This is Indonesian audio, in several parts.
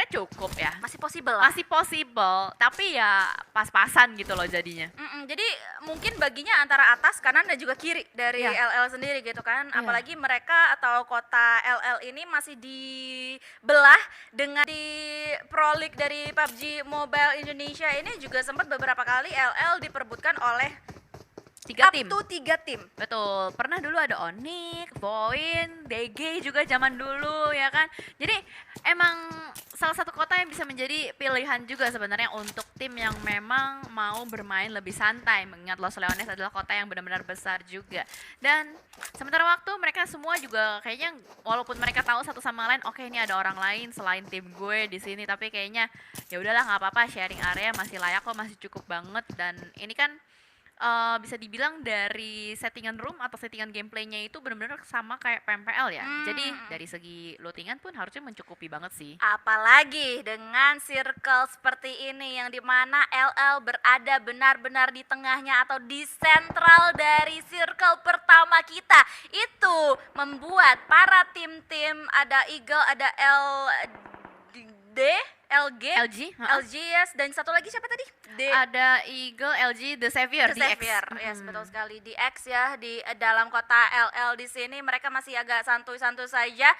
sebenarnya cukup ya. Masih possible lah. Masih possible, tapi ya pas-pasan gitu loh jadinya. Jadi mungkin baginya antara atas, kanan dan juga kiri dari Iya. LL sendiri gitu kan. Iya. Apalagi mereka atau kota LL ini masih dibelah dengan di Pro League dari PUBG Mobile Indonesia ini juga sempat beberapa kali LL diperebutkan oleh 3 tim. up to 3 tim. Betul, pernah dulu ada Onyx, Voin, DG juga zaman dulu ya kan. Jadi emang salah satu kota yang bisa menjadi pilihan juga sebenarnya untuk tim yang memang mau bermain lebih santai. Mengingat Los Leones adalah kota yang benar-benar besar juga. Dan sementara waktu mereka semua juga kayaknya walaupun mereka tahu satu sama lain, oke ini ada orang lain selain tim gue di sini, tapi kayaknya ya udahlah nggak apa-apa, sharing area masih layak kok, masih cukup banget. Dan ini kan bisa dibilang dari settingan room atau settingan gameplaynya itu benar-benar sama kayak PMPL ya. Jadi dari segi lootingan pun harusnya mencukupi banget sih. Apalagi dengan circle seperti ini yang dimana LL berada benar-benar di tengahnya atau di sentral dari circle pertama kita. Itu membuat para tim-tim, ada Eagle, ada LG, LG, yes, dan satu lagi siapa tadi? ada Eagle, LG, The Savior, The di X. Xavier, yes, betul sekali. Di X ya, di dalam kota LL di sini mereka masih agak santuy-santuy saja,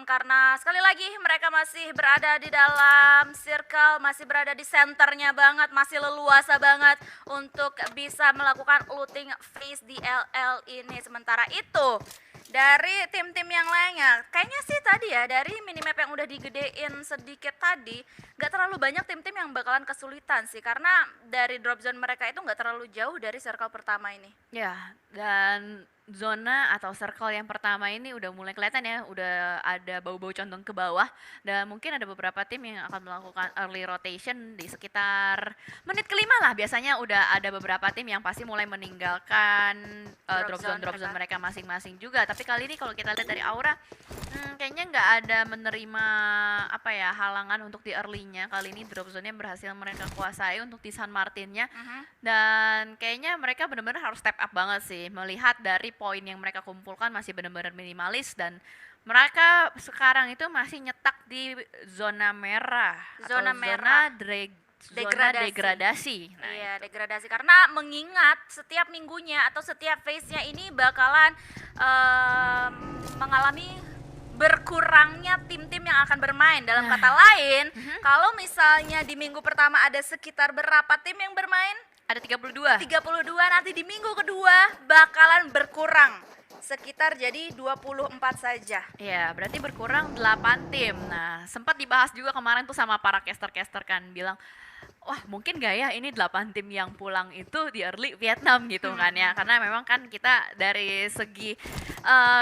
karena sekali lagi mereka masih berada di dalam circle, masih berada di senternya banget, masih leluasa banget untuk bisa melakukan looting phase di LL ini. Sementara itu dari tim-tim yang lainnya, kayaknya sih tadi ya dari minimap yang udah digedein sedikit tadi, gak terlalu banyak tim-tim yang bakalan kesulitan sih, karena dari drop zone mereka itu gak terlalu jauh dari circle pertama ini. Ya, dan zona atau circle yang pertama ini udah mulai kelihatan ya, udah ada bau-bau condong ke bawah, dan mungkin ada beberapa tim yang akan melakukan early rotation di sekitar menit kelima lah. Biasanya udah ada beberapa tim yang pasti mulai meninggalkan drop zone mereka masing-masing juga. Tapi kali ini kalau kita lihat dari aura, kayaknya nggak ada menerima apa ya halangan untuk di early-nya. Kali ini drop zone-nya berhasil mereka kuasai untuk di San Martin-nya. Dan kayaknya mereka benar-benar harus step up banget sih, melihat dari poin yang mereka kumpulkan masih benar-benar minimalis, dan mereka sekarang itu masih nyetak di zona merah Zona atau merah. zona degradasi. Nah, Iya, degradasi, karena mengingat setiap minggunya atau setiap phase-nya ini bakalan mengalami berkurangnya tim-tim yang akan bermain. Dalam kata lain, kalau misalnya di minggu pertama ada sekitar berapa tim yang bermain? ada 32. 32, nanti di minggu kedua bakalan berkurang sekitar jadi 24 saja. Ya, berarti berkurang 8 tim. Nah, sempat dibahas juga kemarin tuh sama para caster-caster kan, bilang, wah mungkin gak ya ini 8 tim yang pulang itu di early Vietnam gitu kan ya. Karena memang kan kita dari segi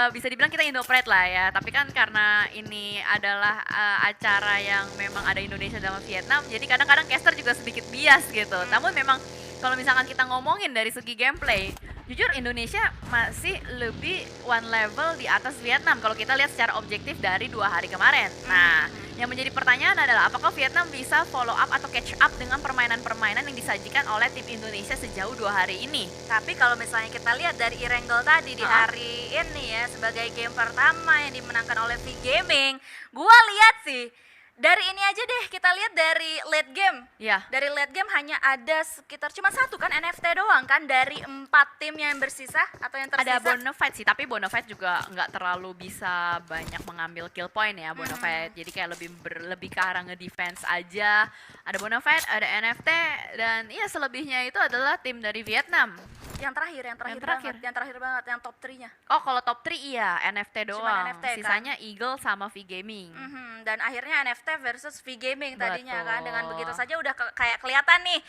bisa dibilang kita Indo-Pride lah ya. Tapi kan karena ini adalah acara yang memang ada Indonesia sama Vietnam, jadi kadang-kadang caster juga sedikit bias gitu. Namun memang kalau misalkan kita ngomongin dari segi gameplay, jujur Indonesia masih lebih one level di atas Vietnam kalau kita lihat secara objektif dari 2 hari kemarin. Nah, yang menjadi pertanyaan adalah apakah Vietnam bisa follow up atau catch up dengan permainan-permainan yang disajikan oleh tim Indonesia sejauh 2 hari ini. Tapi kalau misalnya kita lihat dari Erangel tadi di hari ini ya, sebagai game pertama yang dimenangkan oleh V Gaming, gua lihat sih dari ini aja deh, kita lihat dari late game. Ya. Dari late game hanya ada sekitar cuma satu kan NFT doang kan dari 4 tim yang bersisa atau yang tersisa. Ada Bonafide sih, tapi Bonafide juga nggak terlalu bisa banyak mengambil kill point ya Bonafide. Jadi kayak lebih ke arah nge-defense aja. Ada Bonafide, ada NFT, dan iya selebihnya itu adalah tim dari Vietnam. Yang terakhir banget, yang top 3-nya. Oh, kalau top 3 iya NFT doang. Cuman NFT kan? Sisanya Eagle sama V Gaming. Dan akhirnya NFT versus V Gaming tadinya kan. Dengan Betul. begitu saja udah kayak kelihatan nih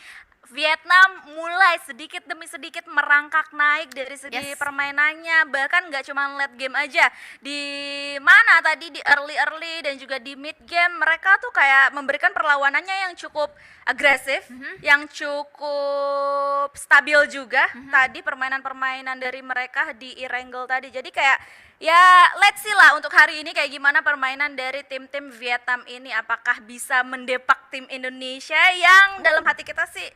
Vietnam mulai sedikit demi sedikit merangkak naik dari segi permainannya, bahkan nggak cuma late game aja, di mana tadi di early dan juga di mid game mereka tuh kayak memberikan perlawanannya yang cukup agresif, yang cukup stabil juga. Tadi permainan-permainan dari mereka di Erangel tadi, jadi kayak ya let's see lah untuk hari ini kayak gimana permainan dari tim-tim Vietnam ini, apakah bisa mendepak tim Indonesia yang dalam hati kita sih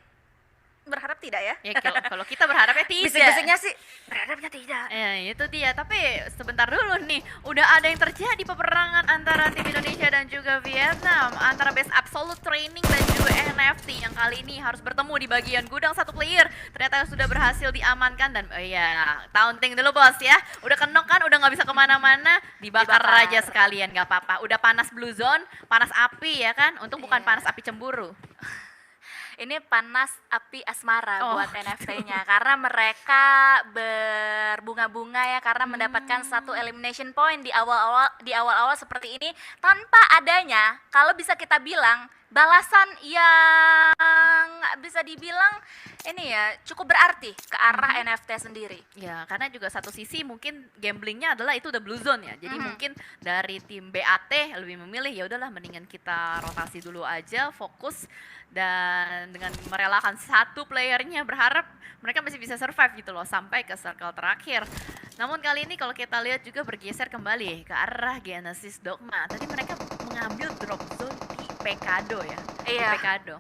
berharap tidak ya. Ya kalau kita berharapnya tidak. Bisik-bisiknya sih berharapnya tidak. Ya itu dia, tapi sebentar dulu nih, udah ada yang terjadi peperangan antara tim Indonesia dan juga Vietnam, antara Best Absolute Training dan juga NFT yang kali ini harus bertemu di bagian gudang satu player. Ternyata sudah berhasil diamankan dan taunting dulu bos ya, udah kenok kan, udah nggak bisa kemana-mana, dibakar Dibakar. aja sekalian nggak apa-apa. Udah panas blue zone, panas api ya kan, untung bukan Iya. panas api cemburu. Ini panas api asmara Oh, buat NFT-nya karena mereka berbunga-bunga ya karena mendapatkan satu elimination point di awal-awal seperti ini tanpa adanya kalau bisa kita bilang balasan yang bisa dibilang ini ya cukup berarti ke arah NFT sendiri. Ya, karena juga satu sisi mungkin gamblingnya adalah itu udah blue zone ya. Jadi mungkin dari tim BAT lebih memilih ya udahlah mendingan kita rotasi dulu aja, fokus dan dengan merelakan satu playernya berharap mereka masih bisa survive gitu loh sampai ke circle terakhir. Namun kali ini kalau kita lihat juga bergeser kembali ke arah Genesis Dogma. Tadi mereka mengambil drop zone di Pekado ya. Iya. Di Pekado.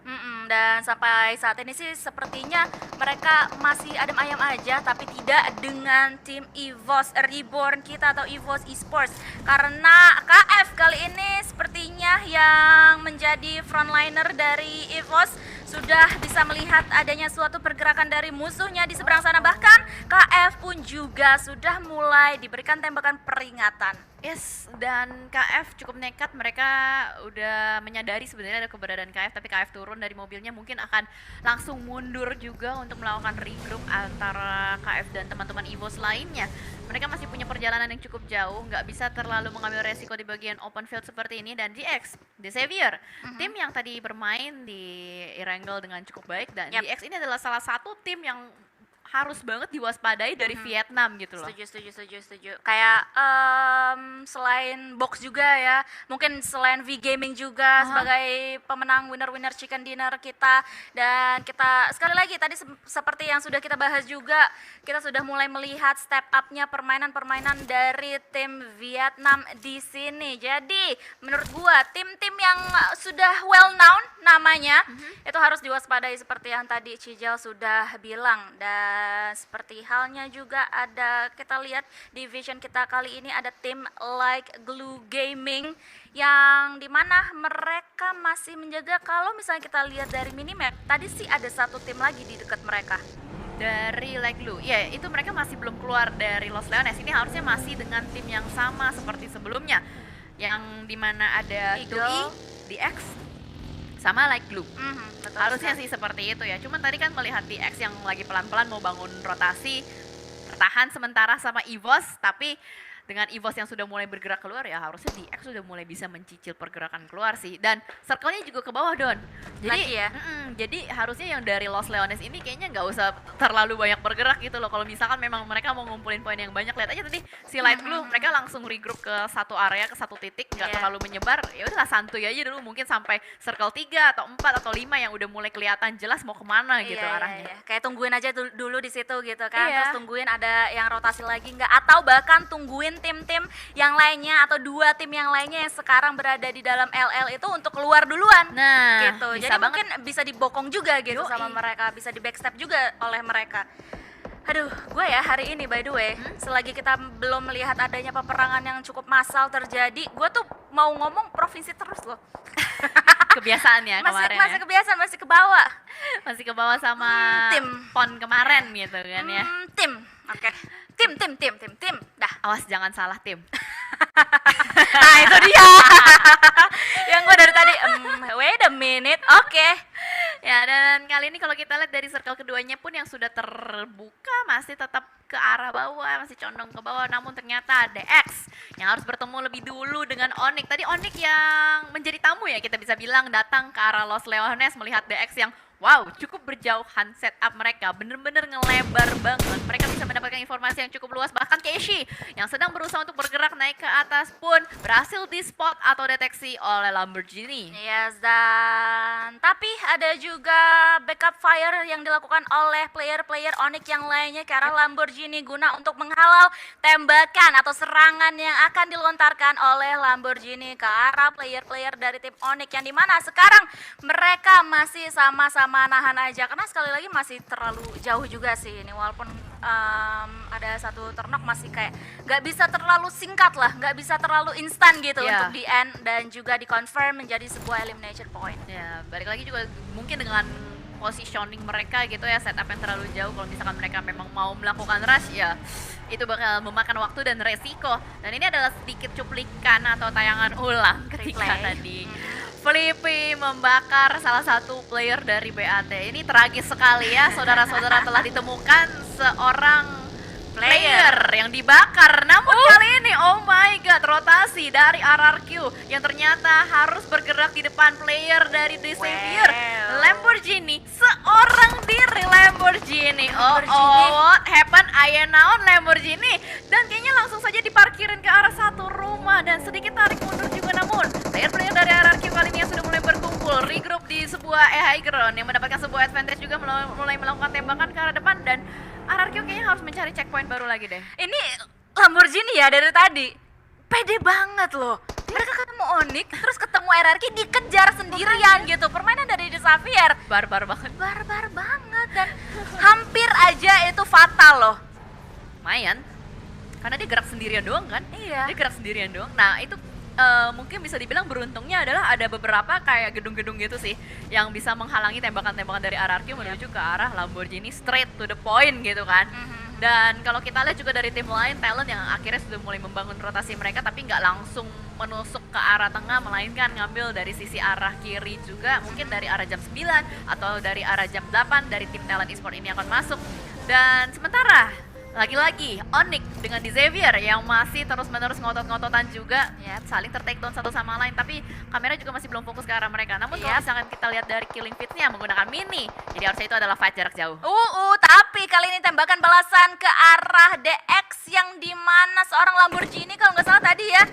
Dan sampai saat ini sih sepertinya mereka masih adem ayam aja tapi tidak dengan tim EVOS Reborn kita atau EVOS Esports karena KF kali ini sepertinya yang menjadi frontliner dari EVOS sudah bisa melihat adanya suatu pergerakan dari musuhnya di seberang sana bahkan KF pun juga sudah mulai diberikan tembakan peringatan. Yes, dan KF cukup nekat, mereka udah menyadari sebenarnya ada keberadaan KF, tapi KF turun dari mobilnya mungkin akan langsung mundur juga untuk melakukan regroup antara KF dan teman-teman EVOS lainnya. Mereka masih punya perjalanan yang cukup jauh, nggak bisa terlalu mengambil resiko di bagian open field seperti ini. Dan GX, The Savior, tim yang tadi bermain di Erangel dengan cukup baik, dan Yap. GX ini adalah salah satu tim yang harus banget diwaspadai dari Vietnam gitu loh. Setuju. Kayak selain box juga ya, mungkin selain V Gaming juga sebagai pemenang winner chicken dinner kita dan kita sekali lagi tadi seperti yang sudah kita bahas juga, kita sudah mulai melihat step up-nya permainan dari tim Vietnam di sini. Jadi menurut gua tim-tim yang sudah well known namanya itu harus diwaspadai seperti yang tadi Cijal sudah bilang. Dan seperti halnya juga ada kita lihat division kita kali ini ada tim like Glue Gaming yang dimana mereka masih menjaga kalau misalnya kita lihat dari minimap tadi sih ada satu tim lagi di dekat mereka. Dari Like Lu, ya itu mereka masih belum keluar dari Los Leones. Ini harusnya masih dengan tim yang sama seperti sebelumnya, yang dimana ada Eagle. Doi, DX, sama Like Lu. Betul Harusnya sekali. sih seperti itu ya. Cuman tadi kan melihat DX yang lagi pelan-pelan mau bangun rotasi, bertahan sementara sama EVOS, tapi dengan EVOS yang sudah mulai bergerak keluar ya harusnya DX sudah mulai bisa mencicil pergerakan keluar sih. Dan circle-nya juga ke bawah Don. Jadi Lagi ya? jadi harusnya yang dari Los Leones ini kayaknya nggak usah terlalu banyak bergerak gitu loh. Kalau misalkan memang mereka mau ngumpulin poin yang banyak, lihat aja tadi si Light Blue mereka langsung regroup ke satu area, ke satu titik, nggak Iya. terlalu menyebar. Ya udahlah santuy aja dulu, mungkin sampai circle 3 atau 4 atau 5 yang udah mulai kelihatan jelas mau kemana gitu arahnya. Iya. Kayak tungguin aja dulu di situ gitu kan. Iya. Terus tungguin ada yang rotasi lagi nggak atau bahkan tungguin tim-tim yang lainnya atau dua tim yang lainnya yang sekarang berada di dalam LL itu untuk keluar duluan. Nah, Gitu. bisa Jadi banget. mungkin bisa dibokong juga gitu Yoi. sama mereka, bisa di backstep juga oleh mereka. Aduh, gue ya hari ini by the way, selagi kita belum melihat adanya peperangan yang cukup massal terjadi, gue tuh mau ngomong provinsi terus loh. Kebiasaannya masih kemarin masih ya. kebiasaan, masih ke bawah. Masih ke bawah sama Tim. pon kemarin gitu kan ya. Tim, oke. Tim. Dah. Awas jangan salah tim. Nah itu dia. Yang gue dari tadi, wait a minute, oke. Ya, dan kali ini kalau kita lihat dari circle keduanya pun yang sudah terbuka masih tetap ke arah bawah, masih condong ke bawah. Namun ternyata DX yang harus bertemu lebih dulu dengan Onyx. Tadi Onyx yang menjadi tamu ya kita bisa bilang datang ke arah Los Leones melihat DX yang wow, cukup berjauhan setup mereka, bener-bener ngelebar banget. Mereka bisa mendapatkan informasi yang cukup luas. Bahkan Keishi yang sedang berusaha untuk bergerak naik ke atas pun berhasil di spot atau deteksi oleh Lamborghini. Yes, dan tapi ada juga backup fire yang dilakukan oleh player-player Onyx yang lainnya ke arah Lamborghini guna untuk menghalau tembakan atau serangan yang akan dilontarkan oleh Lamborghini ke arah player-player dari tim Onyx yang dimana sekarang mereka masih sama-sama permanahan aja karena sekali lagi masih terlalu jauh juga sih ini walaupun ada satu ternok masih kayak nggak bisa terlalu singkat lah, nggak bisa terlalu instan gitu Iya. untuk di end dan juga di confirm menjadi sebuah elimination point. Ya, balik lagi juga mungkin dengan positioning mereka gitu ya, setup yang terlalu jauh. Kalau misalkan mereka memang mau melakukan rush ya itu bakal memakan waktu dan resiko. Dan ini adalah sedikit cuplikan atau tayangan ulang ketika Replay. tadi Flippy membakar salah satu player dari BAT. Ini tragis sekali ya, saudara-saudara, telah ditemukan seorang player yang dibakar. Namun kali ini, oh my god, rotasi dari RRQ yang ternyata harus bergerak di depan player dari The Savior. Wow. Lamborghini, seorang diri Lamborghini. Oh, Lamborghini. what happened? Aya naon Lamborghini? Dan kayaknya langsung saja diparkirin ke arah satu rumah dan sedikit tarik mundur juga. Namun player-player dari RRQ kali ini yang sudah mulai berkumpul, regroup di sebuah high ground yang mendapatkan sebuah advantage juga, mulai melakukan tembakan ke arah depan. Dan RRQ kayaknya harus mencari checkpoint baru lagi deh. Ini Lamborghini ya dari tadi pede banget loh. Mereka ketemu Onyx terus ketemu RRQ dikejar sendirian gitu. Permainan dari The Xavier Barbar banget. barbar banget dan hampir aja itu fatal loh. Lumayan, karena dia gerak sendirian doang kan. Iya. Dia gerak sendirian doang. Nah itu mungkin bisa dibilang beruntungnya adalah ada beberapa kayak gedung-gedung gitu sih yang bisa menghalangi tembakan-tembakan dari RRQ menuju ke arah Lamborghini, straight to the point gitu kan. Dan kalau kita lihat juga dari tim lain, talent yang akhirnya sudah mulai membangun rotasi mereka tapi nggak langsung menusuk ke arah tengah, melainkan ngambil dari sisi arah kiri juga, mungkin dari arah jam 9 atau dari arah jam 8 dari tim talent esport ini akan masuk. Dan sementara lagi-lagi Onyx dengan The Xavier yang masih terus-menerus ngotot-ngototan juga, ya, saling ter-takedown satu sama lain, tapi kamera juga masih belum fokus ke arah mereka. Namun kalau misalkan kita lihat dari killing feeds-nya menggunakan mini, jadi harusnya itu adalah fight jarak jauh. Tapi kali ini tembakan balasan ke arah DX yang dimana seorang Lamborghini kalau nggak salah tadi ya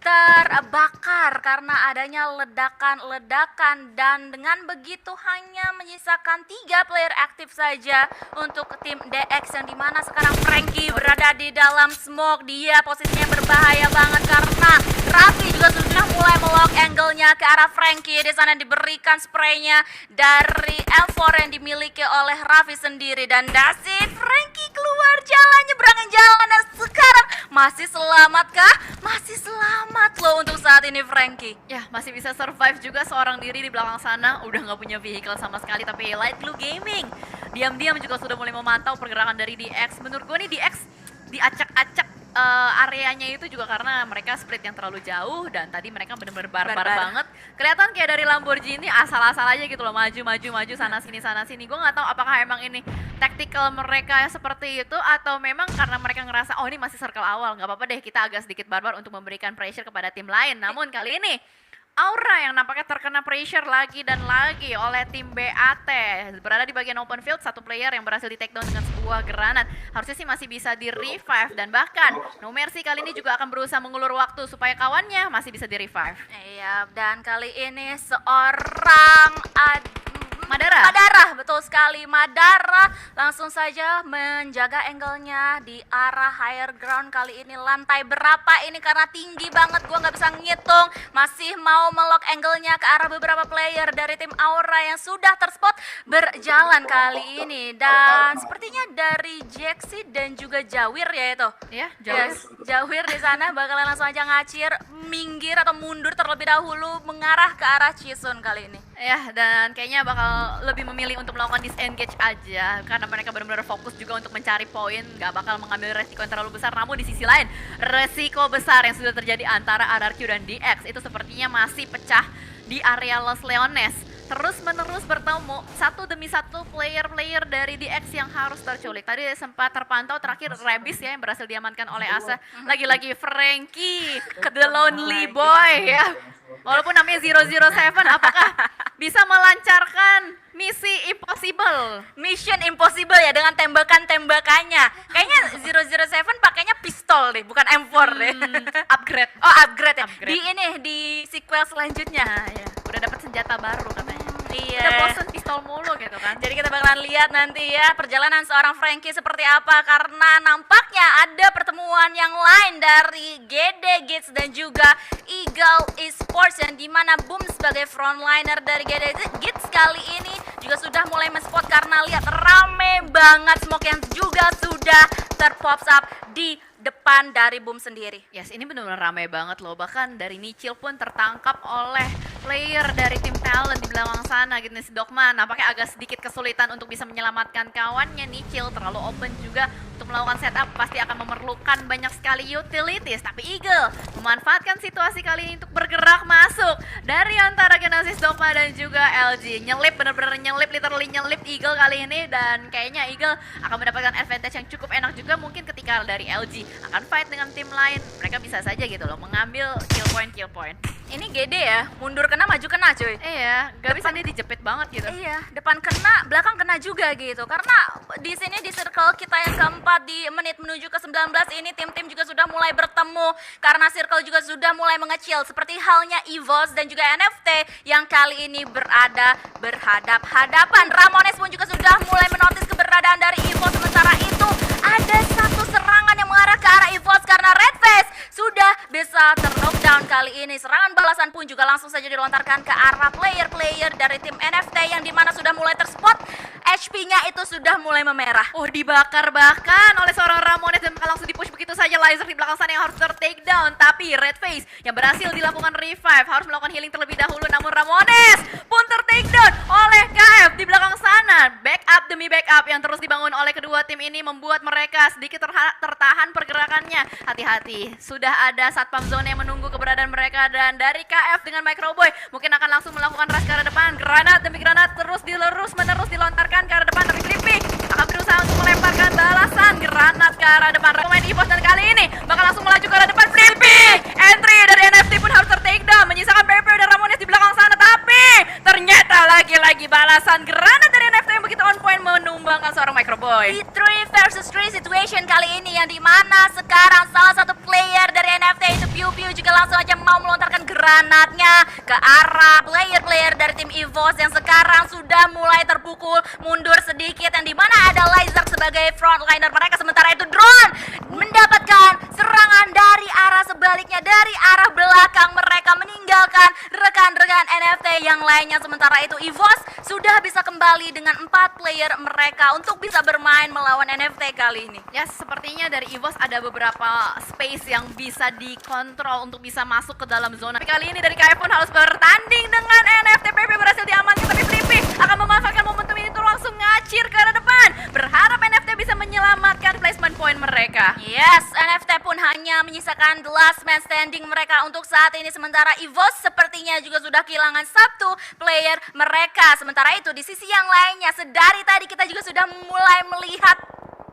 terbakar karena adanya ledakan-ledakan dan dengan begitu hanya menyisakan 3 player aktif saja untuk tim DX yang dimana sekarang Frankie berada di dalam smoke. Dia posisinya berbahaya banget karena Raffi juga sudah mulai melock angle-nya ke arah Frankie. Di sana diberikan spraynya dari L4 yang dimiliki oleh Raffi sendiri dan that's it. Frankie keluar jalan, nyebrangin jalan dan sekarang masih selamat kah? Masih selamat loh untuk saat ini Frankie. Ya, masih bisa survive juga seorang diri di belakang sana. Udah nggak punya vehicle sama sekali, tapi Light Blue Gaming diam-diam juga sudah mulai memantau pergerakan dari DX. Menurut gue nih DX diacak-acak areanya itu juga karena mereka split yang terlalu jauh dan tadi mereka benar-benar barbar banget. Kelihatan kayak dari Lamborghini asal-asal aja gitu loh, maju sana sini. Gue nggak tahu apakah emang ini tactical mereka seperti itu atau memang karena mereka ngerasa oh ini masih circle awal, nggak apa-apa deh kita agak sedikit barbar untuk memberikan pressure kepada tim lain. Namun kali ini Aura yang nampaknya terkena pressure lagi dan lagi oleh tim BAT. Berada di bagian open field, satu player yang berhasil di take down dengan sebuah granat. Harusnya sih masih bisa di revive dan bahkan No Mercy kali ini juga akan berusaha mengulur waktu supaya kawannya masih bisa di revive. Iya, dan kali ini seorang Madara, betul sekali. Madara langsung saja menjaga angle-nya di arah higher ground. Kali ini lantai berapa ini karena tinggi banget, gua nggak bisa ngitung. Masih mau melock angle-nya ke arah beberapa player dari tim Aura yang sudah terspot berjalan kali ini. Dan sepertinya dari Jaxi dan juga Jawir ya itu. Ya, Jawir. Yes, Jawir di sana bakalan langsung aja ngacir, minggir atau mundur terlebih dahulu mengarah ke arah Chisun kali ini. Ya, dan kayaknya bakal lebih memilih untuk melakukan disengage aja karena mereka benar-benar fokus juga untuk mencari poin, nggak bakal mengambil resiko yang terlalu besar. Namun di sisi lain, resiko besar yang sudah terjadi antara RRQ dan DX itu sepertinya masih pecah di area Los Leones. Terus-menerus bertemu satu demi satu player-player dari DX yang harus terculik. Tadi sempat terpantau terakhir Rebis ya yang berhasil diamankan oleh Asa. Lagi-lagi Frankie, the lonely boy ya. Walaupun namanya 007, apakah bisa melancarkan misi impossible? Mission impossible ya dengan tembakan-tembakannya. Kayaknya 007 pakainya pistol deh, bukan M4 deh. Upgrade. Oh, upgrade ya. Upgrade. Di sequel selanjutnya. Nah, ya. Udah dapat senjata baru katanya. Iya. Udah bosen pistol mulu gitu kan. Jadi kita bakalan lihat nanti ya perjalanan seorang Frankie seperti apa karena nampaknya ada pertemuan yang lain dari GD Gits dan juga Eagle Esports yang dimana Boom sebagai frontliner dari GD Gits kali ini juga sudah mulai men-spot karena lihat rame banget smoke yang juga sudah terpops up di depan dari Boom sendiri. Yes, ini benar-benar ramai banget loh. Bahkan dari Nichil pun tertangkap oleh player dari tim Talent di belakang sana gitu nih, si Dogma. Nampaknya agak sedikit kesulitan untuk bisa menyelamatkan kawannya. Nichil terlalu open juga untuk melakukan setup, pasti akan memerlukan banyak sekali utilities. Tapi Eagle memanfaatkan situasi kali ini untuk bergerak masuk dari antara Genesis, Dogma dan juga LG. Nyelip, benar-benar nyelip, literally nyelip Eagle kali ini. Dan kayaknya Eagle akan mendapatkan advantage yang cukup enak juga mungkin ketika dari LG akan fight dengan tim lain. Mereka bisa saja gitu loh mengambil kill point. Ini GD ya, mundur kena maju kena cuy. Iya, gak bisa dia dijepit banget gitu. Iya, depan kena, belakang kena juga gitu. Karena di sini di circle kita yang keempat di menit menuju ke 19 ini tim-tim juga sudah mulai bertemu karena circle juga sudah mulai mengecil seperti halnya EVOS dan juga NFT yang kali ini berada berhadap-hadapan. Ramones pun juga sudah mulai menotis keberadaan dari EVOS, sementara itu ada satu serangan yang mengarah ke arah EVOS karena Redface sudah bisa ter-knockdown kali ini. Serangan balasan pun juga langsung saja dilontarkan ke arah player-player dari tim NFT yang dimana sudah mulai terspot. HP-nya itu sudah mulai memerah. Oh, dibakar bahkan oleh seorang Ramones dan langsung dipush begitu saja. Laser di belakang sana yang harus ter-takedown. Tapi Redface yang berhasil dilakukan revive harus melakukan healing terlebih dahulu. Namun Ramones pun ter-takedown oleh KF di belakang sana. Backup demi backup yang terus dibangun oleh kedua tim ini membuat mereka sedikit tertahan pergerakannya. Hati-hati, sudah ada satpam zone yang menunggu keberadaan mereka. Dan dari KF dengan Microboy mungkin akan langsung melakukan rush ke arah depan. Granat demi granat terus menerus dilontarkan ke arah depan. Tapi Trippy akan berusaha untuk melemparkan balasan granat ke arah depan. Pemain EVOS dan kali ini bakal langsung melaju ke arah depan. Trippy, entry dari NFT pun harus ter-takedown, menyisakan PP dan Ramones di belakang sana. Tapi ternyata lagi-lagi balasan granat dari NFT yang begitu on point menumbangkan seorang Microboy. Di 3 versus 3 situation kali ini yang dimana sekarang salah satu player dari NFT itu Piu Piu juga langsung aja mau melontarkan granatnya ke arah player-player dari tim EVOS yang sekarang sudah mulai terpukul mundur sedikit, yang dimana ada Lizard sebagai frontliner mereka. Sementara itu Drone mendapatkan serangan dari arah sebaliknya, dari arah belakang mereka, meninggalkan rekan-rekan NFT yang lainnya. Sementara itu EVOS sudah bisa kembali dengan 4 player mereka untuk bisa bermain melawan NFT kali ini. Ya, sepertinya dari EVOS ada beberapa space yang bisa dikontrol untuk bisa masuk ke dalam zona. Tapi kali ini dari KF pun harus bertanding dengan NFT. PP berhasil diamankan, tapi Trippy akan memanfaatkan momentum ini untuk langsung ngacir ke arah depan. Berharap NFT bisa menyelamatkan placement point mereka. Yes, NFT pun hanya menyisakan the last man standing mereka untuk saat ini. Sementara EVOS sepertinya juga sudah kehilangan satu player mereka. Sementara itu di sisi yang lainnya, sedari tadi kita juga sudah mulai melihat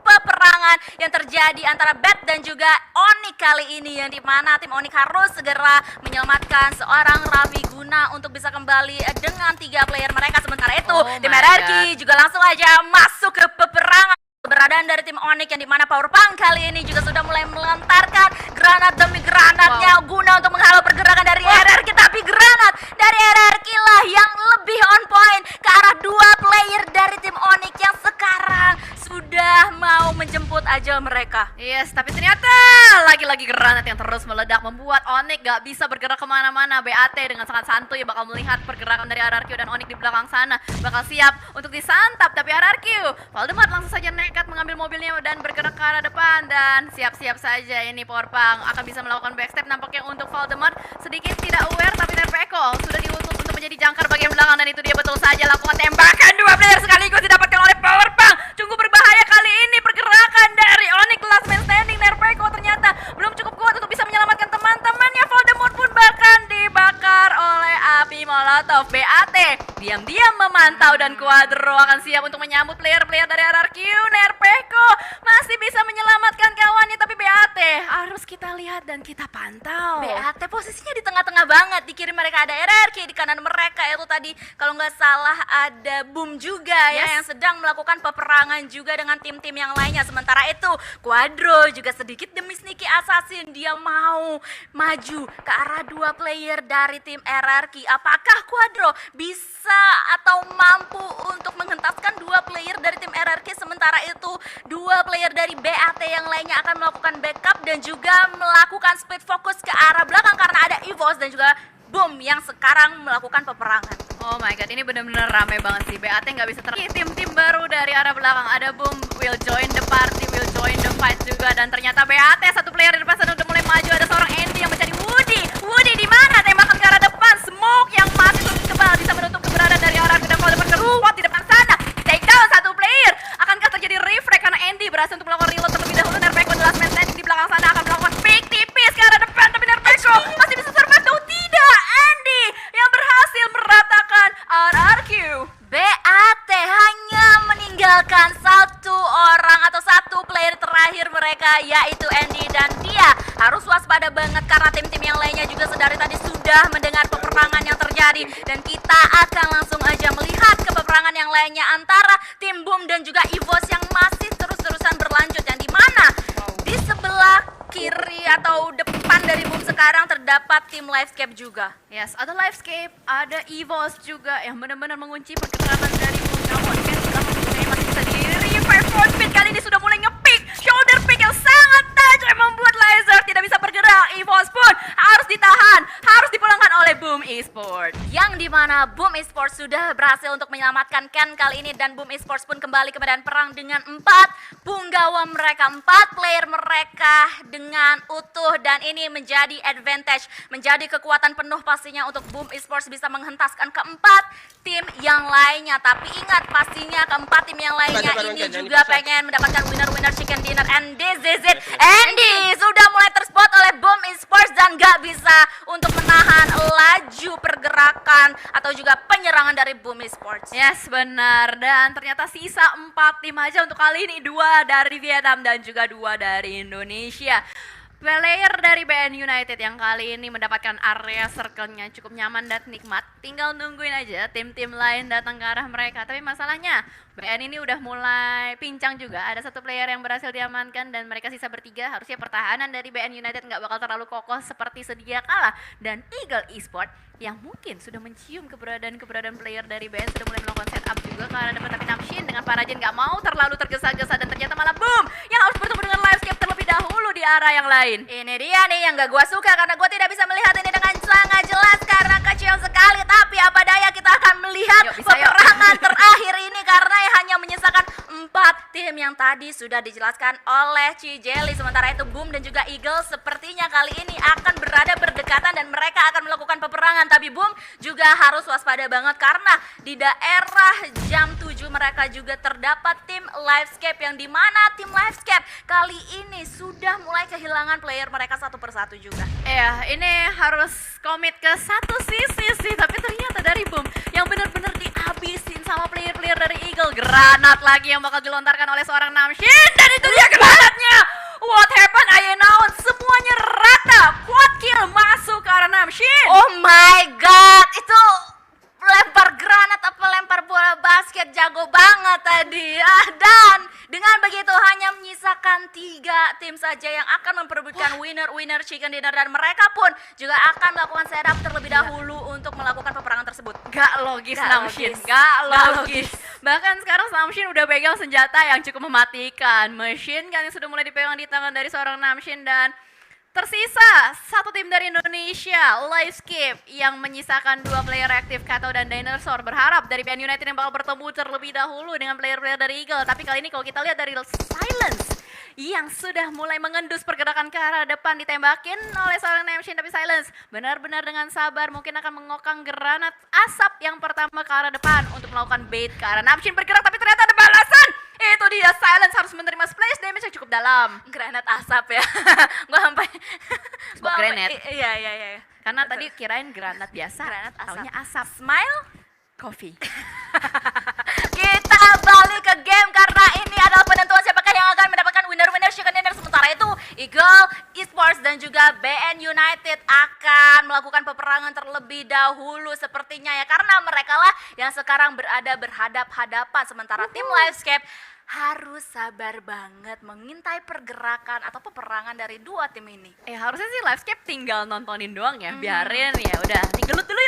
peperangan yang terjadi antara Bat dan juga Onyx kali ini, yang dimana tim Onyx harus segera menyelamatkan seorang Raffi Guna untuk bisa kembali dengan 3 player mereka. Sementara itu tim RRQ juga langsung aja masuk ke peperangan. Keberadaan dari tim Onyx yang dimana Powerpunk kali ini juga sudah mulai melontarkan granat demi granatnya guna untuk menghalau pergerakan dari RRQ. Tapi granat dari RRQ lah yang lebih on point ke arah 2 player dari tim Onyx yang sekarang sudah mau menjemput ajal mereka. Yes, tapi ternyata lagi-lagi granat yang terus meledak membuat Onyx gak bisa bergerak kemana-mana. BAT dengan sangat santuy bakal melihat pergerakan dari RRQ dan Onyx di belakang sana bakal siap untuk disantap. Tapi RRQ, Voldemort langsung saja nekat mengambil mobilnya dan bergerak ke arah depan. Dan siap-siap saja ini Powerpunk akan bisa melakukan backstep nampaknya untuk Voldemort. Sedikit tidak aware, tapi Nerpeko sudah diutus untuk menjadi jangkar bagian belakang. Dan itu dia betul saja lakukan tembakan 2 player sekaligus didapatkan oleh Powerpunk. Cukup berbahaya kali ini pergerakan dari Onyx. Last man standing, Nerpeko ternyata belum cukup kuat untuk bisa menyelamatkan teman-temannya. Voldemort pun bahkan dibakar oleh api molotov. BAT diam-diam memantau dan Quadro akan siap untuk menyambut player-player dari RRQ. Nerpeko masih bisa menyelamatkan kawannya, tapi BAT harus kita lihat dan kita pantau. BAT posisinya di tengah-tengah banget. Di kiri mereka ada RRQ, di kanan mereka itu tadi kalau nggak salah ada Boom juga ya yang sedang melakukan peperangan juga dengan tim-tim yang lainnya. Sementara itu Quadro juga sedikit demi sneaky assassin dia mau maju ke arah 2 player dari tim RRQ. Apakah Quadro bisa atau mampu untuk menghentaskan 2 player dari tim RRQ? Sementara itu 2 player dari BAT yang lainnya akan melakukan backup dan juga melakukan speed focus ke arah belakang karena ada EVOS dan juga Boom yang sekarang melakukan peperangan. Oh my god, ini bener-bener rame banget sih. BAT nggak bisa tim-tim baru dari arah belakang. Ada Boom, will join the party, will join the fight juga. Dan ternyata BAT satu player di depan sana udah mulai maju. Ada seorang Andy yang mencari Woody. Woody di mana? Tembakan ke arah depan. Smoke yang masih terus tebal bisa menutup keberadaan dari arah kedua depan keruat di depan sana. Take down satu player. Akankah terjadi refrag karena Andy berhasil untuk melakukan reload terlebih dahulu. Nerpeko the last man standing di belakang sana akan melakukan fake tipis ke arah depan. Tapi Nerpeko masih bisa survive. Tuh tidak, Andy yang berhasil meratakan RRQ. BAT hanya meninggalkan satu orang atau satu player terakhir mereka, yaitu Andy, dan dia harus waspada banget karena tim-tim yang lainnya juga sedari tadi sudah mendengar peperangan yang terjadi. Dan kita akan langsung aja melihat ke peperangan yang lainnya antara tim Boom dan juga EVOS yang masih terus-terusan berlanjut, yang dimana di sebelah kiri atau depan dari Boom sekarang terdapat tim Livescape juga. Yes, ada Livescape, ada EVOS juga yang benar-benar mengunci pergerakan dari Boom. Namun kan sudah mempunyai masih bisa di revive force speed. Kali ini sudah mulai nge-pick shoulder pick yang sangat tajam membuat Laser tidak bisa bergerak. EVOS pun harus ditahan, harus dipulangkan oleh Boom Esports. Yang dimana Boom Esports sudah berhasil untuk menyelamatkan Ken kali ini, dan Boom Esports pun kembali ke medan perang dengan 4 punggawa mereka, 4 player mereka dengan utuh, dan ini menjadi advantage, menjadi kekuatan penuh pastinya untuk Boom Esports bisa menghentaskan keempat tim yang lainnya. Tapi ingat, pastinya keempat tim yang lainnya ini juga pengen mendapatkan winner chicken dinner, and this is it. Andy sudah mulai terspot oleh Boom Esports dan gak bisa untuk menahan laju pergerakan atau juga penyerangan dari Boom Esports. Yes, benar. Dan ternyata sisa 4 tim aja untuk kali ini. 2 dari Vietnam dan juga 2 dari Indonesia. Player dari BN United yang kali ini mendapatkan area circle-nya cukup nyaman dan nikmat. Tinggal nungguin aja tim-tim lain datang ke arah mereka. Tapi masalahnya BN ini udah mulai pincang juga. Ada satu player yang berhasil diamankan dan mereka sisa bertiga. Harusnya pertahanan dari BN United nggak bakal terlalu kokoh seperti sedia kala. Dan Eagle Esports yang mungkin sudah mencium keberadaan player dari BN sudah mulai melakukan setup juga karena dapat tapi Namshin dengan Parajen nggak mau terlalu tergesa-gesa, dan ternyata malah Boom yang harus bertemu dengan Livescape terlebih dahulu di arah yang lain. Ini dia nih yang gak gua suka karena gua tidak bisa melihat ini dengan sangat jelas karena kecil sekali. Tapi apa daya, kita akan melihat peperangan terakhir ini karena hanya menyisakan 4 tim yang tadi sudah dijelaskan oleh Cijeli. Sementara itu Boom dan juga Eagle sepertinya kali ini akan berada berdekatan dan mereka akan melakukan peperangan. Tapi Boom juga harus waspada banget karena di daerah jam 7 mereka juga terdapat tim Livescape, yang dimana tim Livescape kali ini sudah mulai kehilangan player mereka satu persatu juga. Iya, ini harus komit ke satu sisi sih, tapi ternyata dari Boom yang benar-benar dihabisin sama player-player dari Eagle. Granat lagi yang bakal dilontarkan oleh seorang Namshin, dan itu dia granatnya. What happened? I announce semuanya rata. Quad kill masuk ke arah Namshin. Oh my god, itu lempar granat apa lempar bola basket, jago banget tadi. Dan dengan begitu hanya menyisakan 3 tim saja yang akan memperebutkan winner chicken dinner, dan mereka pun juga akan melakukan setup terlebih dahulu untuk melakukan peperangan tersebut. Gak logis Gak Namshin, logis. gak Gak logis. Bahkan sekarang Namshin udah pegang senjata yang cukup mematikan. Machine kan yang sudah mulai dipegang di tangan dari seorang Namshin, dan tersisa satu tim dari Indonesia, Livescape, yang menyisakan 2 player aktif, Kato dan Dinosaur. Berharap dari BN United yang bakal bertemu terlebih dahulu dengan player-player dari Eagle. Tapi kali ini kalau kita lihat dari Silence yang sudah mulai mengendus pergerakan ke arah depan, ditembakin oleh seorang Namshin, tapi Silence benar-benar dengan sabar mungkin akan mengokang granat asap yang pertama ke arah depan untuk melakukan bait ke arah Namshin bergerak, tapi ternyata ada balasan. Itu dia, Silence harus menerima splash damage yang cukup dalam. Granat asap ya. Gua sampai Smoke grenade. Iya. Karena tadi kirain granat biasa, Granat asap. taunya asap. Smile. Coffee. Kita balik ke game karena ini adalah penentuan siapakah yang akan mendapatkan winner chicken dinner. Sementara itu Eagle Esports dan juga BN United akan melakukan peperangan terlebih dahulu sepertinya ya, karena mereka lah yang sekarang berada berhadap-hadapan. Sementara tim Livescape harus sabar banget mengintai pergerakan atau peperangan dari dua tim ini. Harusnya sih Livescape tinggal nontonin doang ya, biarin ya udah. Nih gelut dulu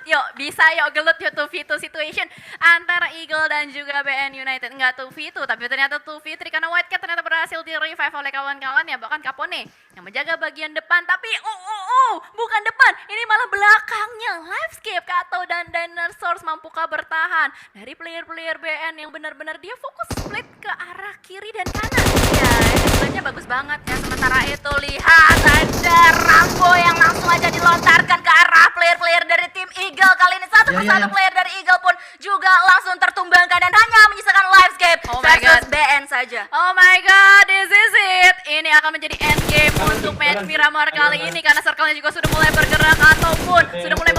yuk, bisa yuk gelut yuk 2v2 situation antara Eagle dan juga BN United. Enggak 2v2, tapi ternyata 2v3 karena White Cat ternyata berhasil di revive oleh kawan-kawan ya, bahkan Capone yang menjaga bagian depan, tapi bukan depan, ini malah belakangnya. Livescape, Kato dan Dinosaurs mampukah bertahan dari player-player BN yang benar-benar dia fokus split ke arah kiri dan kanan. Ya, ini sebenarnya bagus banget ya. Sementara itu lihat ada Rambo yang langsung aja dilontarkan ke arah player-player dari tim Eagle. Kali ini satu persatu player dari Eagle pun juga langsung tertumbangkan dan hanya menyisakan Livescape versus BN saja. Oh my god, this is it. Ini akan menjadi end game untuk match Miramar kali ini karena circle-nya juga sudah mulai bergerak ataupun sudah mulai